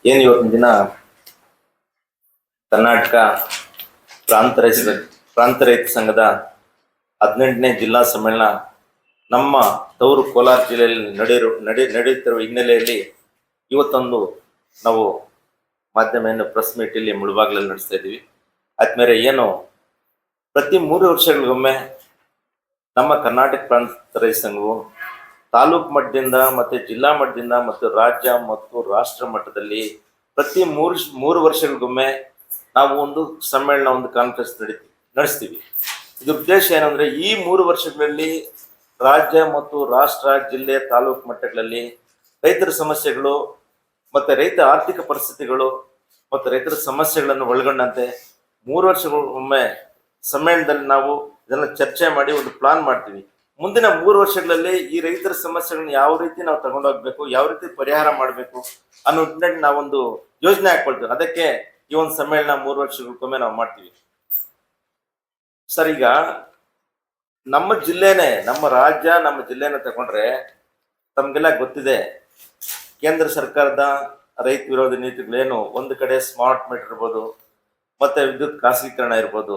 ಇವತ್ತಿನ ದಿನ ಕರ್ನಾಟಕ ಪ್ರಾಂತ ರೈತ ಸಂಘದ 18ನೇ ಜಿಲ್ಲಾ ಸಮ್ಮೇಳನ ನಮ್ಮ ತವರು ಕೋಲಾರ ಜಿಲ್ಲೆಯಲ್ಲಿ ನಡೆಯುತ್ತಿರುವ ಹಿನ್ನೆಲೆಯಲ್ಲಿ ಇವತ್ತೊಂದು ನಾವು ಮಾಧ್ಯಮ ಪ್ರೆಸ್ ಮೀಟ್ ಇಲ್ಲಿ ಮುಳಬಾಗಿಲಲ್ಲಿ ನಡೆಸ್ತಾ ಇದ್ದೀವಿ. ಆದ್ಮೇಲೆ ಪ್ರತಿ 3 ವರ್ಷಗಳಿಗೊಮ್ಮೆ ನಮ್ಮ ಕರ್ನಾಟಕ ಪ್ರಾಂತ ರೈತ ಸಂಘವು ತಾಲೂಕು ಮಟ್ಟದಿಂದ ಮತ್ತೆ ಜಿಲ್ಲಾ ಮಟ್ಟದಿಂದ ಮತ್ತು ರಾಜ್ಯ ಮತ್ತು ರಾಷ್ಟ್ರ ಮಟ್ಟದಲ್ಲಿ ಪ್ರತಿ 3 ವರ್ಷಗಳಿಗೊಮ್ಮೆ ನಾವು ಒಂದು ಸಮ್ಮೇಳನ, ಒಂದು ಕಾನ್ಫರೆನ್ಸ್ ನಡೆಸ್ತೀವಿ. ಇದ್ರ ಉದ್ದೇಶ ಏನಂದ್ರೆ, ಈ 3 ವರ್ಷಗಳಲ್ಲಿ ರಾಜ್ಯ ಮತ್ತು ರಾಷ್ಟ್ರ, ಜಿಲ್ಲೆ, ತಾಲೂಕು ಮಟ್ಟಗಳಲ್ಲಿ ರೈತರ ಸಮಸ್ಯೆಗಳು ಮತ್ತೆ ರೈತ ಆರ್ಥಿಕ ಪರಿಸ್ಥಿತಿಗಳು ಮತ್ತು ರೈತರ ಸಮಸ್ಯೆಗಳನ್ನು ಒಳಗೊಂಡಂತೆ 3 ವರ್ಷಗಳಿಗೊಮ್ಮೆ ಸಮ್ಮೇಳನದಲ್ಲಿ ನಾವು ಇದನ್ನ ಚರ್ಚೆ ಮಾಡಿ ಒಂದು ಪ್ಲಾನ್ ಮಾಡ್ತೀವಿ. ಮುಂದಿನ 3 ವರ್ಷಗಳಲ್ಲಿ ಈ ರೈತರ ಸಮಸ್ಯೆಗಳನ್ನ ಯಾವ ರೀತಿ ನಾವು ತಗೊಂಡೋಗ್ಬೇಕು, ಯಾವ ರೀತಿ ಪರಿಹಾರ ಮಾಡಬೇಕು ಅನ್ನೋ ನಿಟ್ಟಿನಲ್ಲಿ ನಾವೊಂದು ಯೋಜನೆ ಹಾಕೊಳ್ತೀವಿ. ಅದಕ್ಕೆ ಈ ಒಂದು ಸಮ್ಮೇಳನ 3 ವರ್ಷಗಳಿಗೊಮ್ಮೆ ನಾವು ಮಾಡ್ತೀವಿ. ಸರ್, ಈಗ ನಮ್ಮ ಜಿಲ್ಲೆನೇ, ನಮ್ಮ ರಾಜ್ಯ, ನಮ್ಮ ಜಿಲ್ಲೆನ ತಗೊಂಡ್ರೆ ತಮ್ಗೆಲ್ಲ ಗೊತ್ತಿದೆ, ಕೇಂದ್ರ ಸರ್ಕಾರದ ರೈತ ವಿರೋಧಿ ನೀತಿಗಳೇನು. ಒಂದು ಕಡೆ ಸ್ಮಾರ್ಟ್ ಮೀಟರ್ ಇರ್ಬೋದು, ಮತ್ತೆ ವಿದ್ಯುತ್ ಖಾಸಗೀಕರಣ ಇರ್ಬೋದು,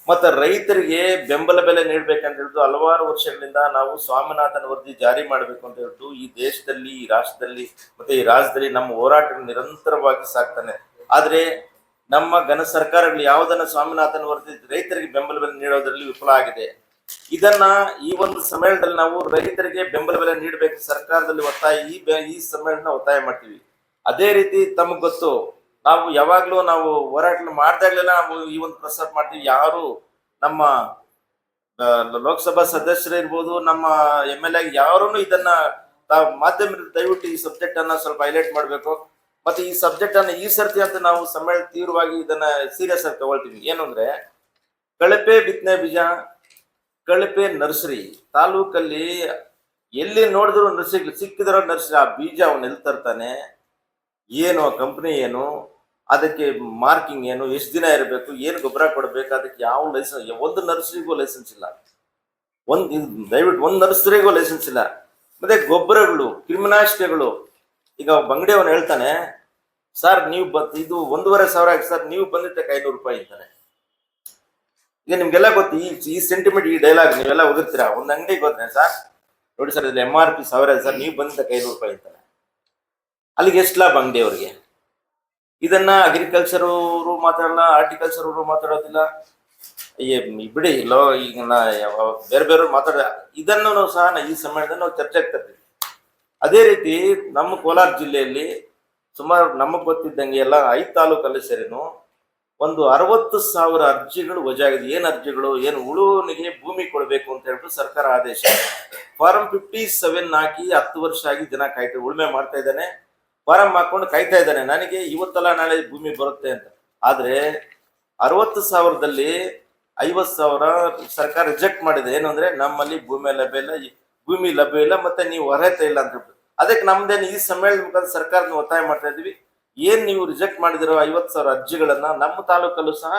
ಮತ್ತೆ ರೈತರಿಗೆ ಬೆಂಬಲ ಬೆಲೆ ನೀಡ್ಬೇಕಂತ ಹೇಳಿದ್ರು ಹಲವಾರು ವರ್ಷಗಳಿಂದ ನಾವು ಸ್ವಾಮಿನಾಥನ್ ವರದಿ ಜಾರಿ ಮಾಡಬೇಕು ಅಂತ ಹೇಳಿದ್ರು ಈ ದೇಶದಲ್ಲಿ, ಈ ರಾಷ್ಟ್ರದಲ್ಲಿ ಮತ್ತೆ ಈ ರಾಜ್ಯದಲ್ಲಿ ನಮ್ಮ ಹೋರಾಟ ನಿರಂತರವಾಗಿ ಸಾಕ್ತಾನೆ. ಆದ್ರೆ ನಮ್ಮ ಘನ ಸರ್ಕಾರಗಳು ಯಾವುದನ್ನ ಸ್ವಾಮಿನಾಥನ್ ವರದಿ ರೈತರಿಗೆ ಬೆಂಬಲ ಬೆಲೆ ನೀಡೋದ್ರಲ್ಲಿ ವಿಫಲ ಆಗಿದೆ. ಇದನ್ನ ಈ ಒಂದು ಸಮ್ಮೇಳನದಲ್ಲಿ ನಾವು ರೈತರಿಗೆ ಬೆಂಬಲ ಬೆಲೆ ನೀಡಬೇಕು ಸರ್ಕಾರದಲ್ಲಿ ಒತ್ತಾಯ, ಈ ಸಮ್ಮೇಳನ ಒತ್ತಾಯ ಮಾಡ್ತೀವಿ. ಅದೇ ರೀತಿ ತಮಗ್ ಗೊತ್ತು, ನಾವು ಯಾವಾಗ್ಲೂ ನಾವು ಹೋರಾಟ ಮಾಡ್ದಾಗ್ಲೆಲ್ಲ ನಾವು ಈ ಒಂದು ಪ್ರಸ್ತಾಪ ಮಾಡ್ತೀವಿ. ಯಾರು ನಮ್ಮ ಲೋಕಸಭಾ ಸದಸ್ಯರು ಇರ್ಬೋದು, ನಮ್ಮ MLA ಯಾರೂ ಇದನ್ನ ಮಾಧ್ಯಮದಲ್ಲಿ ದಯವಿಟ್ಟು ಈ ಸಬ್ಜೆಕ್ಟ್ ಅನ್ನ ಸ್ವಲ್ಪ ಹೈಲೈಟ್ ಮಾಡ್ಬೇಕು. ಮತ್ತೆ ಈ ಸಬ್ಜೆಕ್ಟ್ ಅನ್ನ ಈ ಸರ್ತಿ ಅಂತ ನಾವು ಸಮ್ಮೇಳನ ತೀವ್ರವಾಗಿ ಇದನ್ನ ಸೀರಿಯಸ್ ಆಗಿ ತಗೊಳ್ತೀವಿ. ಏನು ಅಂದ್ರೆ, ಕಳಪೆ ಬಿತ್ತನೆ ಬೀಜ, ಕಳಪೆ ನರ್ಸರಿ ತಾಲೂಕಲ್ಲಿ ಎಲ್ಲಿ ನೋಡಿದ್ರು ನರ್ಸರಿ ಸಿಕ್ಕಿದ್ರ ನರ್ಸರಿ, ಆ ಬೀಜ ಅವನು ಎಲ್ಲಿ ತರ್ತಾನೆ, ಏನು ಆ ಕಂಪ್ನಿ ಏನು, ಅದಕ್ಕೆ ಮಾರ್ಕಿಂಗ್ ಏನು, ಎಷ್ಟು ದಿನ ಇರಬೇಕು, ಏನು ಗೊಬ್ಬರ ಕೊಡಬೇಕು, ಅದಕ್ಕೆ ಯಾವ ಲೈಸೆನ್ಸ್, ಒಂದು ನರ್ಸರಿಗೂ ಲೈಸೆನ್ಸ್ ಇಲ್ಲ. ದಯವಿಟ್ಟು ಒಂದು ನರ್ಸರಿಗೂ ಲೈಸೆನ್ಸ್ ಇಲ್ಲ. ಮತ್ತೆ ಗೊಬ್ಬರಗಳು, ಕ್ರಿಮಿನಾಶಕಗಳು. ಈಗ ಬಂಗಡಿ ಅವನು ಹೇಳ್ತಾನೆ, ಸರ್ ನೀವು ಇದು 1,500 ಆಗಿ ಸರ್, ನೀವು ಬಂದಿದ್ದಕ್ಕೆ 500 ರೂಪಾಯಿ ಅಂತಾನೆ. ಈಗ ನಿಮ್ಗೆಲ್ಲ ಗೊತ್ತು ಈ ಸೆಂಟಿಮೆಂಟ್, ಈ ಡೈಲಾಗ್ ನೀವೆಲ್ಲ ಓದಿರ್ತೀರಾ. ಒಂದು ಅಂಗಡಿಗೆ ಹೋದ್ರೆ, ಸರ್ ನೋಡಿ ಸರ್ ಇದ್ರಲ್ಲಿ MRP 1000 ಸರ್, ನೀವು ಬಂದಿದ್ದಕ್ಕೆ 500 ರೂಪಾಯಿ ಅಂತಾನೆ. ಅಲ್ಲಿಗೆ ಎಷ್ಟು ಲಾಭ ಅಂಗಡಿ ಅವ್ರಿಗೆ? ಇದನ್ನ ಅಗ್ರಿಕಲ್ಚರ್ ಅವರು ಮಾತಾಡಲ್ಲ, ಹಾರ್ಟಿಕಲ್ಚರ್ ಅವರು ಮಾತಾಡೋದಿಲ್ಲ, ಬಿಡಿ ಈಗ ಬೇರೆ ಬೇರೆ ಮಾತಾಡ. ಇದನ್ನು ಸಹ ಈ ಸಮ್ಮೇಳನದಲ್ಲಿ ನಾವು ಚರ್ಚೆಗೆ ತರ್ತೀವಿ. ಅದೇ ರೀತಿ ನಮ್ಮ ಕೋಲಾರ ಜಿಲ್ಲೆಯಲ್ಲಿ ಸುಮಾರು ನಮಗ್ ಗೊತ್ತಿದ್ದಂಗೆ ಎಲ್ಲ 5 ತಾಲೂಕಲ್ಲಿ ಸೇರಿನು ಒಂದು 60,000 ಅರ್ಜಿಗಳು ವಜಾಗಿದೆ. ಏನ್ ಅರ್ಜಿಗಳು? ಏನು ಉಳುವನಿಗೆ ಭೂಮಿ ಕೊಡಬೇಕು ಅಂತ ಹೇಳ್ಬಿಟ್ಟು ಸರ್ಕಾರ ಆದೇಶ. ಫಾರಂ 57 ಹಾಕಿ 10 ವರ್ಷ ಆಗಿ ಜನ ಕಾಯ್ತಾ ಉಳುಮೆ ಮಾಡ್ತಾ ಇದ್ದಾನೆ. ಫಾರಂ ಹಾಕೊಂಡು ಕಾಯ್ತಾ ಇದ್ದಾನೆ, ನನಗೆ ಇವತ್ತಲ್ಲ ನಾಳೆ ಭೂಮಿ ಬರುತ್ತೆ ಅಂತ. ಆದ್ರೆ 60,000ದಲ್ಲಿ 50,000 ಸರ್ಕಾರ ರಿಜೆಕ್ಟ್ ಮಾಡಿದೆ. ಏನು ಅಂದ್ರೆ, ನಮ್ಮಲ್ಲಿ ಭೂಮಿ ಲಭ್ಯ ಇಲ್ಲ ಮತ್ತೆ ನೀವು ಅರ್ಹತೆ ಇಲ್ಲ ಅಂತ ಹೇಳ್ಬಿಟ್ಟು. ಅದಕ್ಕೆ ನಮ್ದೇನು ಈ ಸಮ್ಮೇಳನ ಮುಖಾಂತರ ಸರ್ಕಾರದ ಒತ್ತಾಯ ಮಾಡ್ತಾ ಇದೀವಿ. ಏನ್ ನೀವು ರಿಜೆಕ್ಟ್ ಮಾಡಿದಿರೋ 50,000 ಅರ್ಜಿಗಳನ್ನ ನಮ್ಮ ತಾಲೂಕಲ್ಲೂ ಸಹ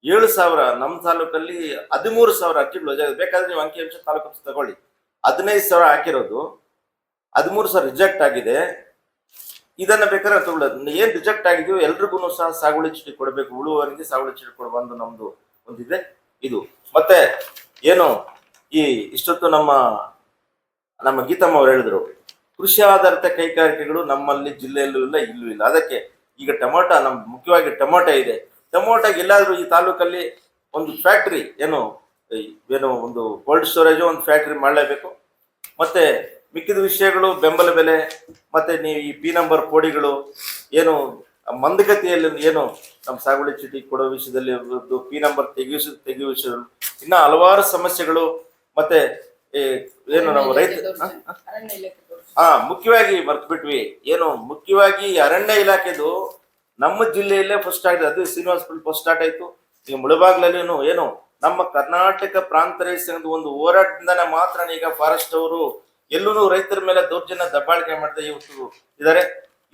7,000, ನಮ್ಮ ತಾಲೂಕಲ್ಲಿ 13,000 ಅರ್ಜಿಗಳು ವಜಾಗಿದೆ. ಬೇಕಾದ್ರೆ ನೀವು ಅಂಕಿಅಂಶ ತಾಲೂಕು ತಗೊಳ್ಳಿ. 15,000 ಹಾಕಿರೋದು, 13,000 ರಿಜೆಕ್ಟ್ ಆಗಿದೆ. ಇದನ್ನ ಬೇಕಾದ್ರೆ ತಗೊಳ್ಳೋದು. ಏನ್ ರಿಜೆಕ್ಟ್ ಆಗಿದೆಯೋ ಎಲ್ರಿಗೂ ಸಹ ಸಾಗುವಳಿ ಚೀಟಿ ಕೊಡಬೇಕು, ಉಳುವವರಿಗೆ ಸಾಗುವಳಿ ಚೀಟಿ ಕೊಡಬಂದು ನಮ್ದು ಒಂದಿದೆ ಇದು. ಮತ್ತೆ ಏನು ಇಷ್ಟೊತ್ತು ನಮ್ಮ ಗೀತಮ್ಮ ಅವ್ರು ಹೇಳಿದ್ರು, ಕೃಷಿ ಆಧಾರಿತ ಕೈಗಾರಿಕೆಗಳು ನಮ್ಮಲ್ಲಿ ಜಿಲ್ಲೆಯಲ್ಲೂ ಇಲ್ಲ, ಇಲ್ಲೂ ಇಲ್ಲ. ಅದಕ್ಕೆ ಈಗ ಟೊಮೊಟೊ, ಮುಖ್ಯವಾಗಿ ಟೊಮೊಟೊ ಇದೆ. ಟೊಮೊಟೊಗೆ ಎಲ್ಲಾದ್ರೂ ಈ ತಾಲೂಕಲ್ಲಿ ಒಂದು ಫ್ಯಾಕ್ಟ್ರಿ, ಏನು ಒಂದು ಕೋಲ್ಡ್ ಸ್ಟೋರೇಜ್ ಒಂದು ಫ್ಯಾಕ್ಟ್ರಿ ಮಾಡಲೇಬೇಕು. ಮತ್ತೆ ಮಿಕ್ಕಿದ ವಿಷಯಗಳು ಬೆಂಬಲ ಬೆಲೆ, ಮತ್ತೆ ನೀವು ಈ P ನಂಬರ್ ಕೋಡಿಗಳು, ಏನು ಮಂದಗತಿಯಲ್ಲಿ ಏನು ನಮ್ಮ ಸಾಗುವಳಿ ಚೀಟಿ ಕೊಡೋ ವಿಷಯದಲ್ಲಿ P ನಂಬರ್ ತೆಗೆಯುವ ವಿಷಯಗಳು, ಇನ್ನ ಹಲವಾರು ಸಮಸ್ಯೆಗಳು. ಮತ್ತೆ ಏನು ನಾವು ರೈತ ಮುಖ್ಯವಾಗಿ ಮರ್ತು ಬಿಟ್ವಿ. ಏನು ಮುಖ್ಯವಾಗಿ ಅರಣ್ಯ ಇಲಾಖೆದು ನಮ್ಮ ಜಿಲ್ಲೆಯಲ್ಲೇ ಫಸ್ಟ್ ಆಗಿದೆ. ಅದು ಶ್ರೀನಿವಾಸಪುರ ಫಸ್ಟ್ ಸ್ಟಾರ್ಟ್ ಆಯ್ತು. ಈಗ ಮುಳಬಾಗ್ಲಲ್ಲಿ ಏನು ನಮ್ಮ ಕರ್ನಾಟಕ ಪ್ರಾಂತ ರೈತ ಸಂಘದ ಒಂದು ಹೋರಾಟದಿಂದನೇ ಮಾತ್ರ ಈಗ ಫಾರೆಸ್ಟ್ ಅವರು ಎಲ್ಲೂ ರೈತರ ಮೇಲೆ ದೌರ್ಜನ್ಯ ದಬ್ಬಾಳಿಕೆ ಮಾಡ್ತಾ ಇವತ್ತು ಇದ್ದಾರೆ.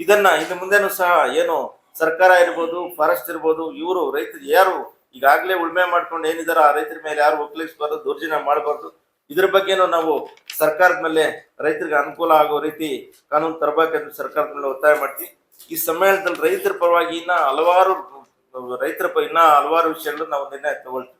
ಇದನ್ನ ಇನ್ನು ಮುಂದೆನೂ ಸಹ ಏನು ಸರ್ಕಾರ ಇರ್ಬೋದು, ಫಾರೆಸ್ಟ್ ಇರ್ಬೋದು, ಇವರು ರೈತರು ಯಾರು ಈಗಾಗಲೇ ಉಳ್ಮೆ ಮಾಡ್ಕೊಂಡು ಏನಿದಾರ ಆ ರೈತರ ಮೇಲೆ ಯಾರು ಒಕ್ಕಲಿಸಬಾರ್ದು, ದೌರ್ಜನ್ಯ ಮಾಡಬಾರ್ದು. ಇದ್ರ ಬಗ್ಗೆನೂ ನಾವು ಸರ್ಕಾರದ ಮೇಲೆ ರೈತರಿಗೆ ಅನುಕೂಲ ಆಗೋ ರೀತಿ ಕಾನೂನು ತರಬೇಕಂತ ಸರ್ಕಾರದ ಮೇಲೆ ಒತ್ತಾಯ ಮಾಡ್ತೀವಿ. ಈ ಸಮ್ಮೇಳನದಲ್ಲಿ ರೈತರ ಪರವಾಗಿ ಇನ್ನ ಹಲವಾರು ವಿಷಯಗಳು ನಾವು ನಿರ್ಣಯ ತಗೊಳ್ತೀವಿ.